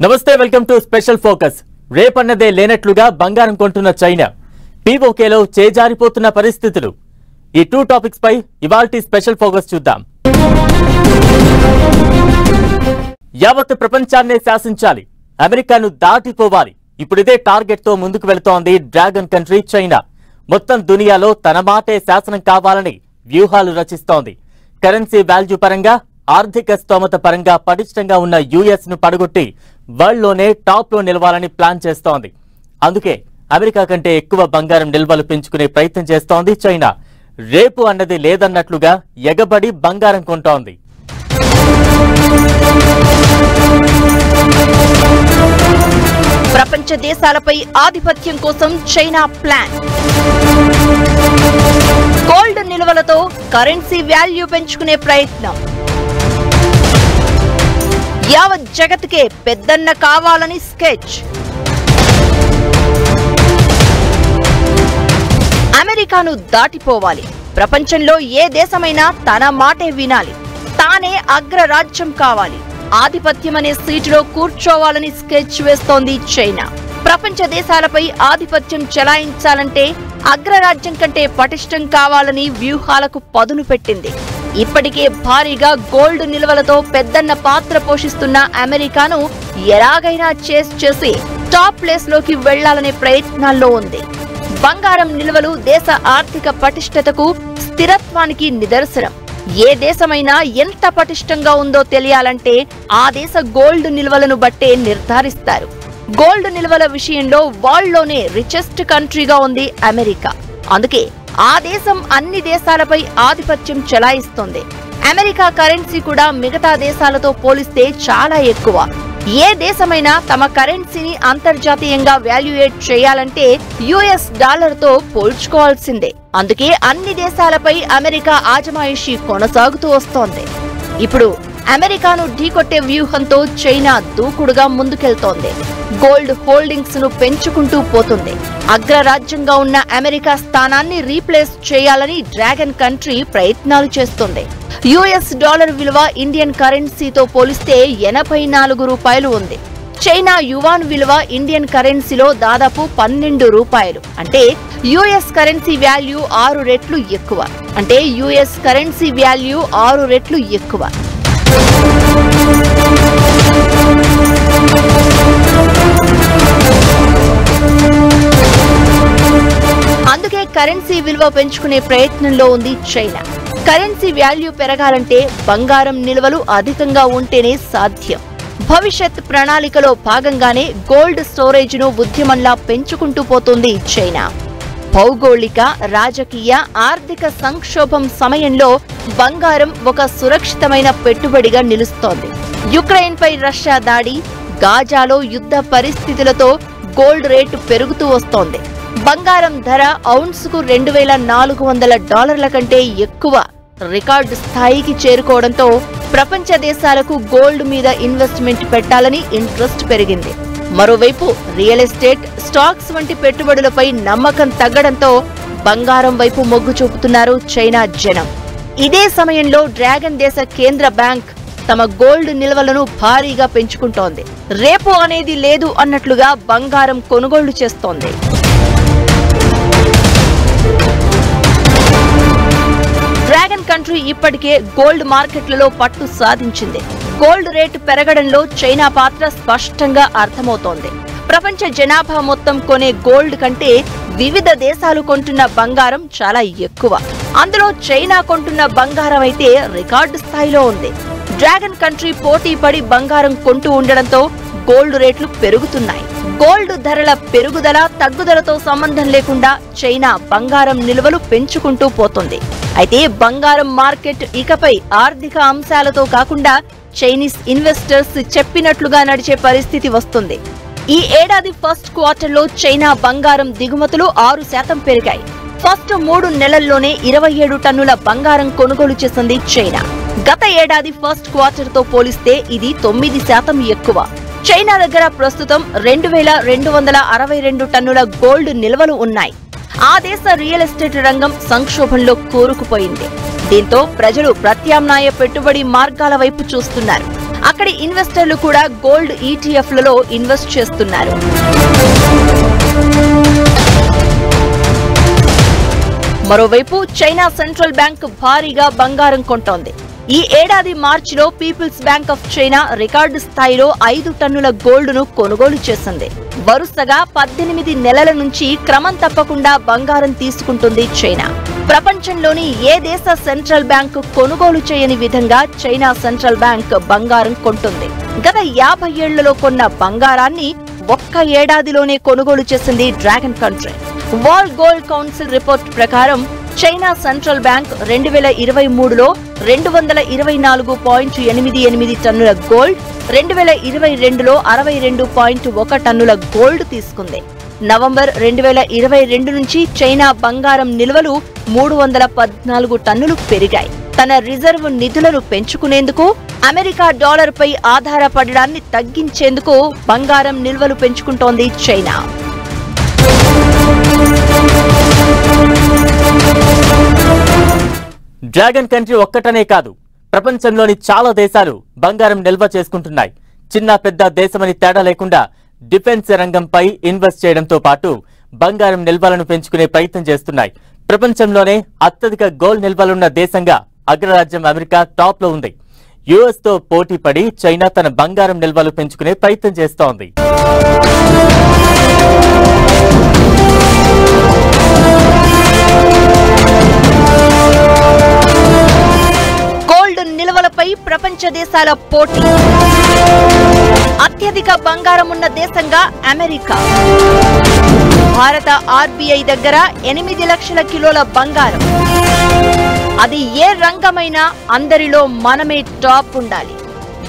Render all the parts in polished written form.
నమస్తే welcome to special focus. రేపన్నదే లేనట్లుగా బంగారం కొంటున్న China, పీఓకేలో చేజారిపోతున్న పరిస్థితులు. ఈ టూ టాపిక్స్ పై ఇవాల్టి స్పెషల్ ఫోకస్ చూద్దాం. యావత్ ప్రపంచాన్నే శాసించాలి, అమెరికాను దాటిపోవాలి. ఇప్పుడిదే టార్గెట్ తో ముందుకు వెళుతోంది డ్రాగన్ కంట్రీ చైనా. మొత్తం దునియాలో తన మాటే శాసనం కావాలని వ్యూహాలు రచిస్తోంది. కరెన్సీ వాల్యూ పరంగా, ఆర్థిక స్తోమత పరంగా పటిష్టంగా ఉన్న యుఎస్ ను పడగొట్టి వరల్డ్ లోనే టాప్ లో నిలవాలని ప్లాన్ చేస్తోంది. అందుకే అమెరికా కంటే ఎక్కువ బంగారం నిల్వలు పెంచుకునే ప్రయత్నం చేస్తోంది చైనా. రేపు అన్నది లేదన్నట్లుగా ఎగబడి బంగారం కొంటోంది. ప్రపంచ దేశాలపై ఆధిపత్యం కోసం చైనా ప్లాన్. గోల్డ్ నిల్వలతో కరెన్సీ వాల్యూ పెంచుకునే ప్రయత్నం. యావత్ జగత్కే పెద్దన్న కావాలని స్కెచ్. అమెరికాను దాటిపోవాలి, ప్రపంచంలో ఏ దేశమైనా తన మాటే వినాలి, తానే అగ్రరాజ్యం కావాలి, ఆధిపత్యం అనే సీటులో కూర్చోవాలని స్కెచ్ వేస్తోంది చైనా. ప్రపంచ దేశాలపై ఆధిపత్యం చెలాయించాలంటే అగ్రరాజ్యం కంటే పటిష్టం కావాలని వ్యూహాలకు పదును పెట్టింది. ఇప్పటికే భారీగా గోల్డ్ నిల్వలతో పెద్దన్న పాత్ర పోషిస్తున్న అమెరికాను ఎలాగైనా చేసి టాప్ ప్లేస్ లోకి వెళ్లాలనే ప్రయత్నాల్లో ఉంది. బంగారం నిల్వలు దేశ ఆర్థిక పటిష్టతకు, స్థిరత్వానికి నిదర్శనం. ఏ దేశమైనా ఎంత పటిష్టంగా ఉందో తెలియాలంటే ఆ దేశ గోల్డ్ నిల్వలను బట్టే నిర్ధారిస్తారు. గోల్డ్ నిల్వల విషయంలో వరల్డ్ లోనే రిచెస్ట్ కంట్రీగా ఉంది అమెరికా. అందుకే ఆ దేశం అన్ని దేశాలపై ఆధిపత్యం చెలాయిస్తోంది. అమెరికా కరెన్సీ కూడా మిగతా దేశాలతో పోలిస్తే చాలా ఎక్కువ. ఏ దేశమైనా తమ కరెన్సీని అంతర్జాతీయంగా వాల్యుయేట్ చేయాలంటే యుఎస్ డాలర్ తో పోల్చుకోవాల్సిందే. అందుకే అన్ని దేశాలపై అమెరికా ఆజమాయిషీ కొనసాగుతూ వస్తోంది. ఇప్పుడు అమెరికాను ఢీకొట్టే వ్యూహంతో చైనా దూకుడుగా ముందుకెళ్తోంది. గోల్డ్ హోల్డింగ్స్ ను పెంచుకుంటూ పోతుంది. అగ్రరాజ్యంగా ఉన్న అమెరికా స్థానాన్ని రీప్లేస్ చేయాలని డ్రాగన్ కంట్రీ ప్రయత్నాలు చేస్తోంది. యుఎస్ డాలర్ విలువ ఇండియన్ కరెన్సీతో పోలిస్తే 84 రూపాయలు ఉంది. చైనా యువాన్ విలువ ఇండియన్ కరెన్సీలో దాదాపు 12 రూపాయలు. అంటే యుఎస్ కరెన్సీ వాల్యూ 6 రెట్లు ఎక్కువ. అందుకే కరెన్సీ విలువ పెంచుకునే ప్రయత్నంలో ఉంది చైనా. కరెన్సీ వాల్యూ పెరగాలంటే బంగారం నిల్వలు అధికంగా ఉంటేనే సాధ్యం. భవిష్యత్ ప్రణాళికలో భాగంగానే గోల్డ్ స్టోరేజ్ ను ఉద్యమంలా పెంచుకుంటూ పోతుంది చైనా. భౌగోళిక, రాజకీయ, ఆర్థిక సంక్షోభం సమయంలో బంగారం ఒక సురక్షితమైన పెట్టుబడిగా నిలుస్తోంది. యుక్రెయిన్ పై రష్యా దాడి, గాజాలో యుద్ధ పరిస్థితులతో గోల్డ్ రేటు పెరుగుతూ వస్తోంది. బంగారం ధర ఔన్స్కు $2,400 కంటే ఎక్కువ రికార్డు స్థాయికి చేరుకోవడంతో ప్రపంచ దేశాలకు గోల్డ్ మీద ఇన్వెస్ట్మెంట్ పెట్టాలని ఇంట్రెస్ట్ పెరిగింది. మరోవైపు రియల్ ఎస్టేట్, స్టాక్స్ వంటి పెట్టుబడులపై నమ్మకం తగ్గడంతో బంగారం వైపు మొగ్గు చూపుతున్నారు చైనా జనం. ఇదే సమయంలో డ్రాగన్ దేశ కేంద్ర బ్యాంక్ తమ గోల్డ్ నిల్వలను భారీగా పెంచుకుంటోంది. రేపు అనేది లేదు అన్నట్లుగా బంగారం కొనుగోళ్లు చేస్తోంది. డ్రాగన్ కంట్రీ ఇప్పటికే గోల్డ్ మార్కెట్లలో పట్టు సాధించింది. గోల్డ్ రేటు పెరగడంలో చైనా పాత్ర స్పష్టంగా అర్థమవుతోంది. ప్రపంచ జనాభా మొత్తం కొనే గోల్డ్ కంటే వివిధ దేశాలు కొంటున్న బంగారం చాలా ఎక్కువ. అందులో చైనా కొంటున్న బంగారం అయితే రికార్డు స్థాయిలో ఉంది. డ్రాగన్ కంట్రీ పోటీ పడి బంగారం కొంటూ ఉండడంతో గోల్డ్ రేట్లు పెరుగుతున్నాయి. గోల్డ్ ధరల పెరుగుదల, తగ్గుదలతో సంబంధం లేకుండా చైనా బంగారం నిల్వలు పెంచుకుంటూ పోతుంది. అయితే బంగారం మార్కెట్ ఇకపై ఆర్థిక అంశాలతో కాకుండా చైనీస్ ఇన్వెస్టర్స్ చెప్పినట్లుగా నడిచే పరిస్థితి వస్తుంది. ఈ ఏడాది ఫస్ట్ క్వార్టర్లో చైనా బంగారం దిగుమతులు 6% పెరిగాయి. ఫస్ట్ 3 నెలల్లోనే 27 టన్నుల బంగారం కొనుగోలు చేసింది చైనా. గత ఏడాది ఫస్ట్ క్వార్టర్ తో పోలిస్తే ఇది 9% ఎక్కువ. చైనా దగ్గర ప్రస్తుతం 2,262 టన్నుల గోల్డ్ నిల్వలు ఉన్నాయి. ఆ దేశ రియల్ ఎస్టేట్ రంగం సంక్షోభంలో కూరుకుపోయింది. దీంతో ప్రజలు ప్రత్యామ్నాయ పెట్టుబడి మార్గాల వైపు చూస్తున్నారు. అక్కడి ఇన్వెస్టర్లు కూడా గోల్డ్ ఈటీఎఫ్లలో ఇన్వెస్ట్ చేస్తున్నారు. మరోవైపు చైనా సెంట్రల్ బ్యాంక్ భారీగా బంగారం కొంటోంది. ఈ ఏడాది మార్చిలో people's bank of China record స్థాయిలో 5 టన్నుల గోల్డ్ను కొనుగోలు చేసింది. వరుసగా 18 నెలల నుంచి క్రమం తప్పకుండా బంగారం తీసుకుంటుంది చైనా. ప్రపంచంలోని ఏ దేశ సెంట్రల్ బ్యాంకు కొనుగోలు చేయని విధంగా చైనా సెంట్రల్ బ్యాంక్ బంగారం కొంటుంది. గత 50 ఏళ్లలో కొన్న బంగారాన్ని ఒక్క ఏడాదిలోనే కొనుగోలు చేసింది dragon country. World gold council report ప్రకారం చైనా సెంట్రల్ బ్యాంక్ 2023లో 224.88 టన్నుల గోల్డ్, 2022లో 62.1 టన్నుల గోల్డ్ తీసుకుంది. నవంబర్ 2022 నుంచి చైనా బంగారం నిల్వలు 314 టన్నులు పెరిగాయి. తన రిజర్వ్ నిధులను పెంచుకునేందుకు, అమెరికా డాలర్పై ఆధారపడడాన్ని తగ్గించేందుకు బంగారం నిల్వలు పెంచుకుంటోంది చైనా. డ్రాగన్ కంట్రీ ఒక్కటనే కాదు, ప్రపంచంలోని చాలా దేశాలు బంగారం నిల్వ చేసుకుంటున్నాయి. చిన్న పెద్ద దేశమని తేడా లేకుండా డిఫెన్స్ రంగంపై ఇన్వెస్ట్ చేయడంతో పాటు బంగారం నిల్వలను పెంచుకునే ప్రయత్నం చేస్తున్నాయి. ప్రపంచంలోనే అత్యధిక గోల్డ్ నిల్వలున్న దేశంగా అగ్రరాజ్యం అమెరికా టాప్ లో ఉంది. యుఎస్ తో పోటీ పడి చైనా తన బంగారం నిల్వలు పెంచుకునే ప్రయత్నం చేస్తోంది. గోల్డ్ నిల్వలపై ప్రపంచ దేశాల పోటీ. అత్యధిక బంగారం ఉన్న దేశంగా అమెరికా. భారత ఆర్బీఐ దగ్గర 8 లక్షల కిలోల బంగారం. అది ఏ రంగమైనా అందరిలో మనమే టాప్ ఉండాలి.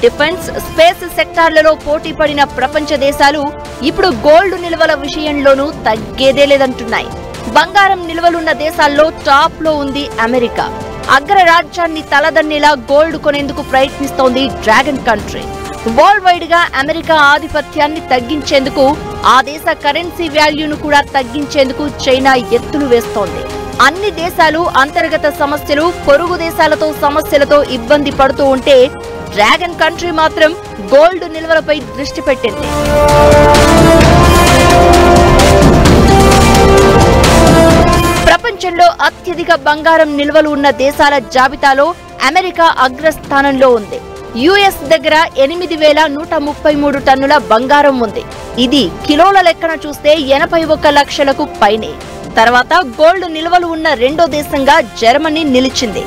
డిఫెన్స్, స్పేస్ సెక్టార్లలో పోటీ పడిన ప్రపంచ దేశాలు ఇప్పుడు గోల్డ్ నిల్వల విషయంలోనూ తగ్గేదే లేదంటున్నాయి. బంగారం నిల్వలున్న దేశాల్లో టాప్ లో ఉంది అమెరికా. అగ్రరాజ్యాన్ని తలదన్నేలా గోల్డ్ కొనేందుకు ప్రయత్నిస్తోంది డ్రాగన్ కంట్రీ. వరల్డ్ వైడ్ గా అమెరికా ఆధిపత్యాన్ని తగ్గించేందుకు, ఆ దేశ కరెన్సీ వాల్యూను కూడా తగ్గించేందుకు చైనా ఎత్తులు వేస్తోంది. అన్ని దేశాలు అంతర్గత సమస్యలు, పొరుగు దేశాలతో సమస్యలతో ఇబ్బంది పడుతూ ఉంటే డ్రాగన్ కంట్రీ మాత్రం గోల్డ్ నిల్వలపై దృష్టి పెట్టింది. ప్రపంచంలో అత్యధిక బంగారం నిల్వలు ఉన్న దేశాల జాబితాలో అమెరికా అగ్రస్థానంలో ఉంది. యుఎస్ దగ్గర 8,133 టన్నుల బంగారం ఉంది. ఇది కిలోల లెక్కన చూస్తే 81 లక్షలకు పైనే. తర్వాత గోల్డ్ నిల్వలు ఉన్న రెండో దేశంగా జర్మనీ నిలిచింది.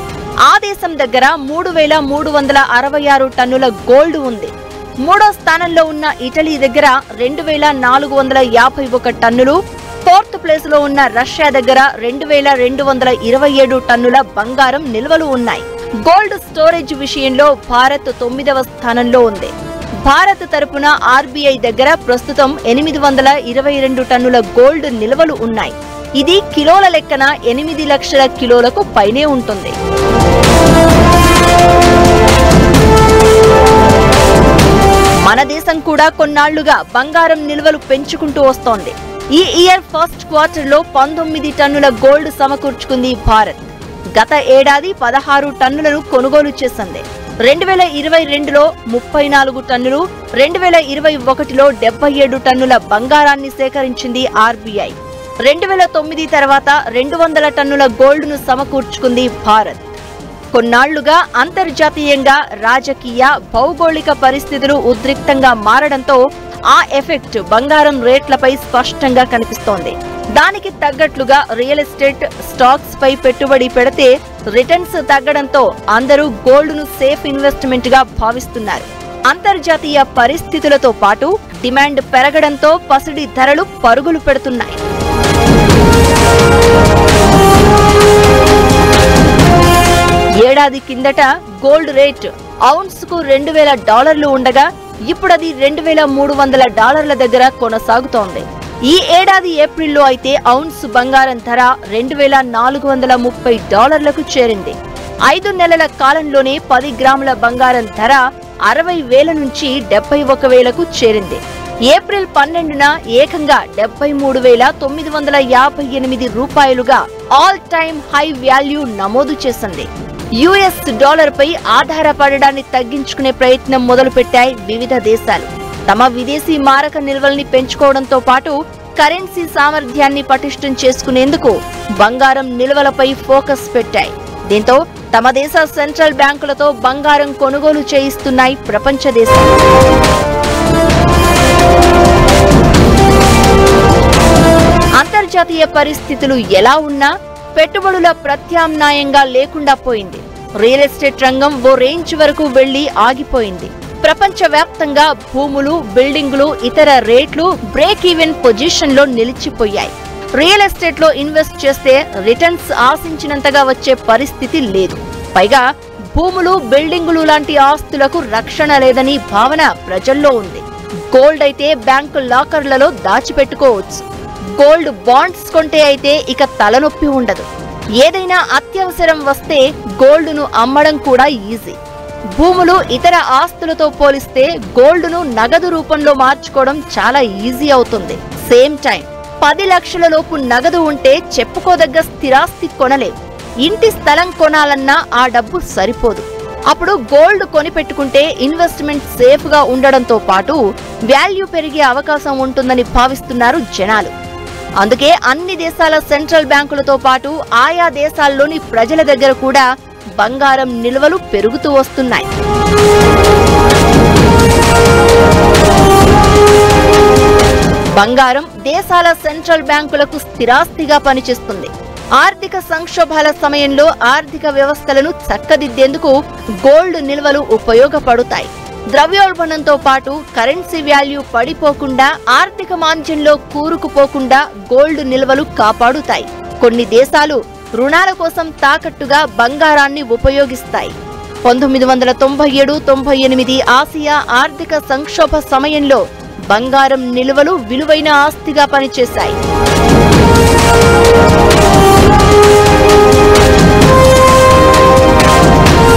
ఆ దేశం దగ్గర 3,366 టన్నుల గోల్డ్ ఉంది. మూడో స్థానంలో ఉన్న ఇటలీ దగ్గర 2,451 టన్నులు. ఫోర్త్ ప్లేస్ లో ఉన్న రష్యా దగ్గర 2,227 టన్నుల బంగారం నిల్వలు ఉన్నాయి. గోల్డ్ స్టోరేజ్ విషయంలో భారత్ 9వ స్థానంలో ఉంది. భారత్ తరపున ఆర్బీఐ దగ్గర ప్రస్తుతం 822 టన్నుల గోల్డ్ నిల్వలు ఉన్నాయి. ఇది కిలోల లెక్కన 8 లక్షల కిలోలకు పైనే ఉంటుంది. మన దేశం కూడా కొన్నాళ్లుగా బంగారం నిల్వలు పెంచుకుంటూ వస్తోంది. ఈ ఇయర్ ఫస్ట్ క్వార్టర్ లో 19 టన్నుల గోల్డ్ సమకూర్చుకుంది భారత్. గత ఏడాది 16 టన్నులను కొనుగోలు చేసింది. 2022లో 34 టన్నులు, 2021లో 77 టన్నుల బంగారాన్ని సేకరించింది ఆర్బీఐ. 2009 తర్వాత 200 టన్నుల గోల్డ్ను సమకూర్చుకుంది భారత్. కొన్నాళ్లుగా అంతర్జాతీయంగా రాజకీయ, భౌగోళిక పరిస్థితులు ఉద్రిక్తంగా మారడంతో ఆ ఎఫెక్ట్ బంగారం రేట్లపై స్పష్టంగా కనిపిస్తోంది. దానికి తగ్గట్లుగా రియల్ ఎస్టేట్, స్టాక్స్ పై పెట్టుబడి పెడితే రిటర్న్స్ తగ్గడంతో అందరూ గోల్డ్ ను సేఫ్ ఇన్వెస్ట్మెంట్ గా భావిస్తున్నారు. అంతర్జాతీయ పరిస్థితులతో పాటు డిమాండ్ పెరగడంతో పసిడి ధరలు పరుగులు పెడుతున్నాయి. ఏడాది కిందట గోల్డ్ రేట్ ఔన్స్ కు $2,000 ఉండగా ఇప్పుడది $2,300 దగ్గర కొనసాగుతోంది. ఈ ఏడాది ఏప్రిల్లో అయితే ఔన్స్ బంగారం ధర $2,430కు చేరింది. 5 నెలల కాలంలోనే 10 గ్రాముల బంగారం ధర 60,000 నుంచి 71,000కు చేరింది. ఏప్రిల్ 12న ఏకంగా 73,958 రూపాయలుగా ఆల్ టైమ్ హై వాల్యూ నమోదు చేసింది. యుఎస్ డాలర్ పై ఆధారపడడాన్ని తగ్గించుకునే ప్రయత్నం మొదలుపెట్టాయి వివిధ దేశాలు. తమ విదేశీ మారక నిల్వల్ని పెంచుకోవడంతో పాటు కరెన్సీ సామర్థ్యాన్ని పటిష్టం చేసుకునేందుకు బంగారం నిల్వలపై ఫోకస్ పెట్టాయి. దీంతో తమ దేశ సెంట్రల్ బ్యాంకులతో బంగారం కొనుగోలు చేయిస్తున్నాయి ప్రపంచ దేశాలు. అంతర్జాతీయ పరిస్థితులు ఎలా ఉన్నా పెట్టుబడుల ప్రత్యామ్నాయంగా లేకుండా పోయింది. రియల్ ఎస్టేట్ రంగం ఓ రేంజ్ వరకు వెళ్లి ఆగిపోయింది. ప్రపంచవ్యాప్తంగా భూములు, బిల్డింగులు, ఇతర రేట్లు బ్రేక్ ఈవెన్ పొజిషన్ లో నిలిచిపోయాయి. రియల్ ఎస్టేట్ లో ఇన్వెస్ట్ చేస్తే రిటర్న్స్ ఆశించినంతగా వచ్చే పరిస్థితి లేదు. పైగా భూములు, బిల్డింగులు లాంటి ఆస్తులకు రక్షణ లేదని భావన ప్రజల్లో ఉంది. గోల్డ్ అయితే బ్యాంకు లాకర్లలో దాచిపెట్టుకోవచ్చు. గోల్డ్ బాండ్స్ కొంటే అయితే ఇక తలనొప్పి ఉండదు. ఏదైనా అత్యవసరం వస్తే గోల్డ్ను అమ్మడం కూడా ఈజీ. భూములు, ఇతర ఆస్తులతో పోలిస్తే గోల్డ్ను నగదు రూపంలో మార్చుకోవడం చాలా ఈజీ అవుతుంది. సేమ్ టైం 10 లక్షల లోపు నగదు ఉంటే చెప్పుకోదగ్గ స్థిరాస్తి కొనలేం. ఇంటి స్థలం కొనాలన్నా ఆ డబ్బు సరిపోదు. అప్పుడు గోల్డ్ కొని పెట్టుకుంటే ఇన్వెస్ట్మెంట్ సేఫ్ గా ఉండడంతో పాటు వాల్యూ పెరిగే అవకాశం ఉంటుందని భావిస్తున్నారు జనాలు. అందుకే అన్ని దేశాల సెంట్రల్ బ్యాంకులతో పాటు ఆయా దేశాల్లోని ప్రజల దగ్గర కూడా బంగారం నిల్వలు పెరుగుతూ వస్తున్నాయి. బంగారం దేశాల సెంట్రల్ బ్యాంకులకు స్థిరాస్తిగా పనిచేస్తుంది. ఆర్థిక సంక్షోభాల సమయంలో ఆర్థిక వ్యవస్థలను చక్కదిద్దేందుకు గోల్డ్ నిల్వలు ఉపయోగపడతాయి. ద్రవ్యోల్బణంతో పాటు కరెన్సీ వాల్యూ పడిపోకుండా, ఆర్థిక మాంద్యంలో కూరుకుపోకుండా గోల్డ్ నిల్వలు కాపాడుతాయి. కొన్ని దేశాలు రుణాల కోసం తాకట్టుగా బంగారాన్ని ఉపయోగిస్తాయి. 1997-98 ఆసియా ఆర్థిక సంక్షోభ సమయంలో బంగారం నిల్వలు విలువైన ఆస్తిగా పనిచేశాయి.